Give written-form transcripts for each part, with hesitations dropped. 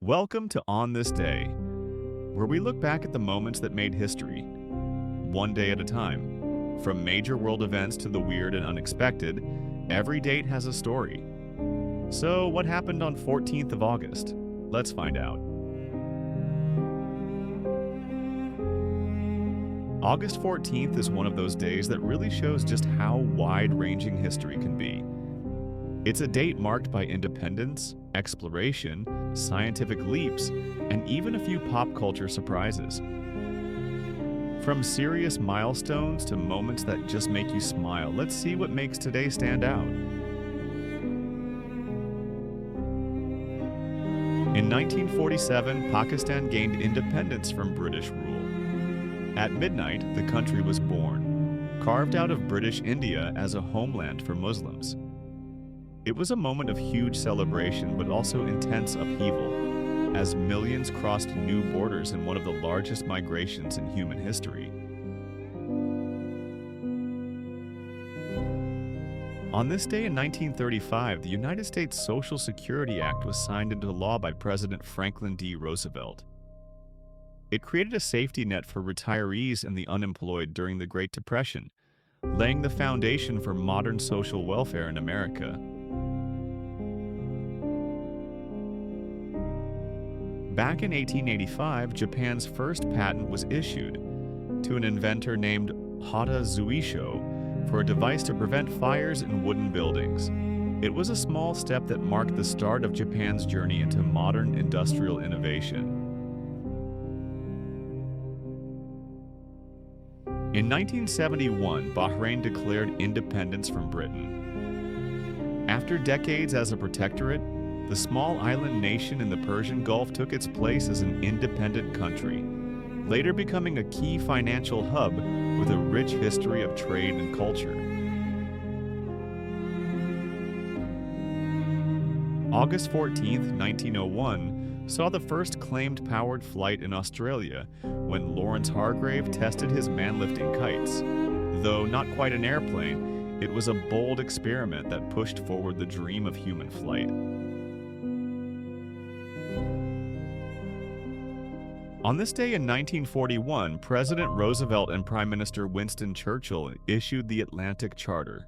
Welcome to On This Day, where we look back at the moments that made history, one day at a time. From major world events to the weird and unexpected, every date has a story. So, what happened on 14th of August? Let's find out. August 14th is one of those days that really shows just how wide-ranging history can be. It's a date marked by independence, exploration, scientific leaps, and even a few pop culture surprises. From serious milestones to moments that just make you smile, let's see what makes today stand out. In 1947, Pakistan gained independence from British rule. At midnight, the country was born, carved out of British India as a homeland for Muslims. It was a moment of huge celebration, but also intense upheaval, as millions crossed new borders in one of the largest migrations in human history. On this day in 1935, the United States Social Security Act was signed into law by President Franklin D. Roosevelt. It created a safety net for retirees and the unemployed during the Great Depression, laying the foundation for modern social welfare in America. Back in 1885, Japan's first patent was issued to an inventor named Hata Zuisho for a device to prevent fires in wooden buildings. It was a small step that marked the start of Japan's journey into modern industrial innovation. In 1971, Bahrain declared independence from Britain. After decades as a protectorate, the small island nation in the Persian Gulf took its place as an independent country, later becoming a key financial hub with a rich history of trade and culture. August 14, 1901, saw the first claimed powered flight in Australia when Lawrence Hargrave tested his man-lifting kites. Though not quite an airplane, it was a bold experiment that pushed forward the dream of human flight. On this day in 1941, President Roosevelt and Prime Minister Winston Churchill issued the Atlantic Charter.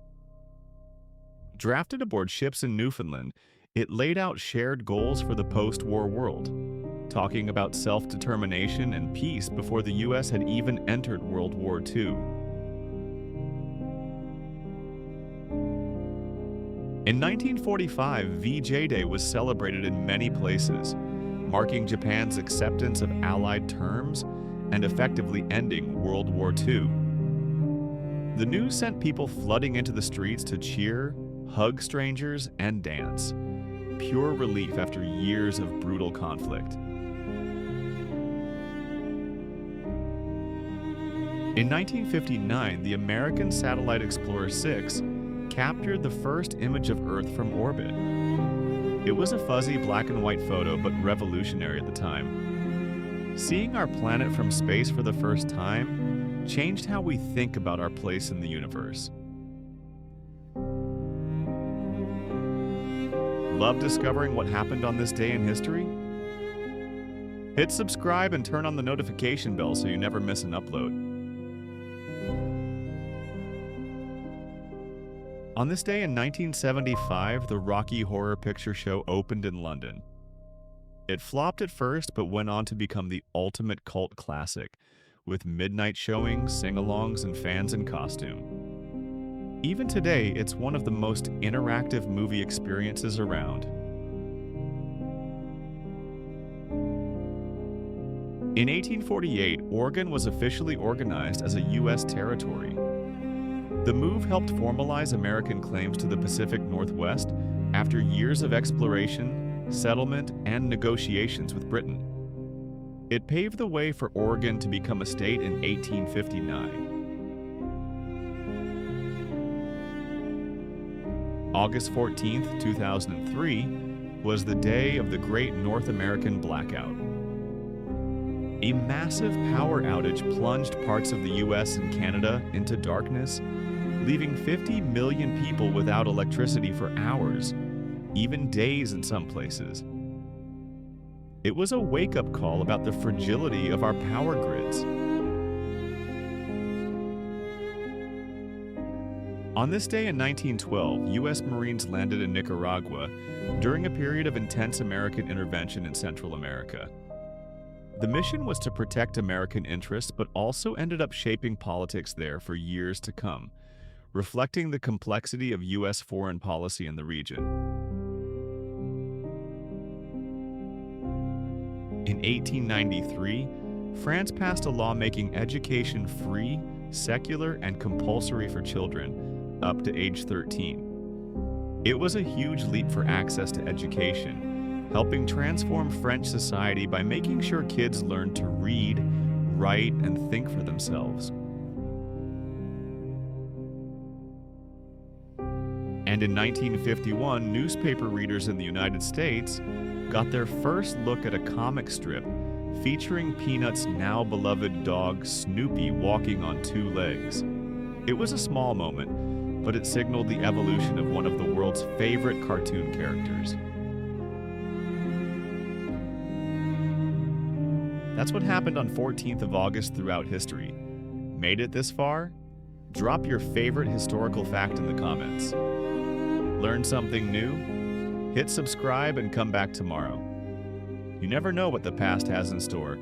Drafted aboard ships in Newfoundland, it laid out shared goals for the post-war world, talking about self-determination and peace before the U.S. had even entered World War II. In 1945, VJ Day was celebrated in many places, marking Japan's acceptance of Allied terms and effectively ending World War II. The news sent people flooding into the streets to cheer, hug strangers, and dance. Pure relief after years of brutal conflict. In 1959, the American satellite Explorer 6 captured the first image of Earth from orbit. It was a fuzzy black and white photo, but revolutionary at the time. Seeing our planet from space for the first time changed how we think about our place in the universe. Love discovering what happened on this day in history? Hit subscribe and turn on the notification bell so you never miss an upload. On this day in 1975, the Rocky Horror Picture Show opened in London. It flopped at first, but went on to become the ultimate cult classic, with midnight showings, sing-alongs, and fans in costume. Even today, it's one of the most interactive movie experiences around. In 1848, Oregon was officially organized as a U.S. territory. The move helped formalize American claims to the Pacific Northwest after years of exploration, settlement, and negotiations with Britain. It paved the way for Oregon to become a state in 1859. August 14, 2003, was the day of the Great North American Blackout. A massive power outage plunged parts of the U.S. and Canada into darkness, leaving 50 million people without electricity for hours, even days in some places. It was a wake-up call about the fragility of our power grids. On this day in 1912, U.S. Marines landed in Nicaragua during a period of intense American intervention in Central America. The mission was to protect American interests, but also ended up shaping politics there for years to come, reflecting the complexity of U.S. foreign policy in the region. In 1893, France passed a law making education free, secular, and compulsory for children up to age 13. It was a huge leap for access to education, helping transform French society by making sure kids learned to read, write, and think for themselves. And in 1951, newspaper readers in the United States got their first look at a comic strip featuring Peanuts' now beloved dog Snoopy walking on two legs. It was a small moment, but it signaled the evolution of one of the world's favorite cartoon characters. That's what happened on 14th of August throughout history. Made it this far? Drop your favorite historical fact in the comments. Learn something new? Hit subscribe and come back tomorrow. You never know what the past has in store.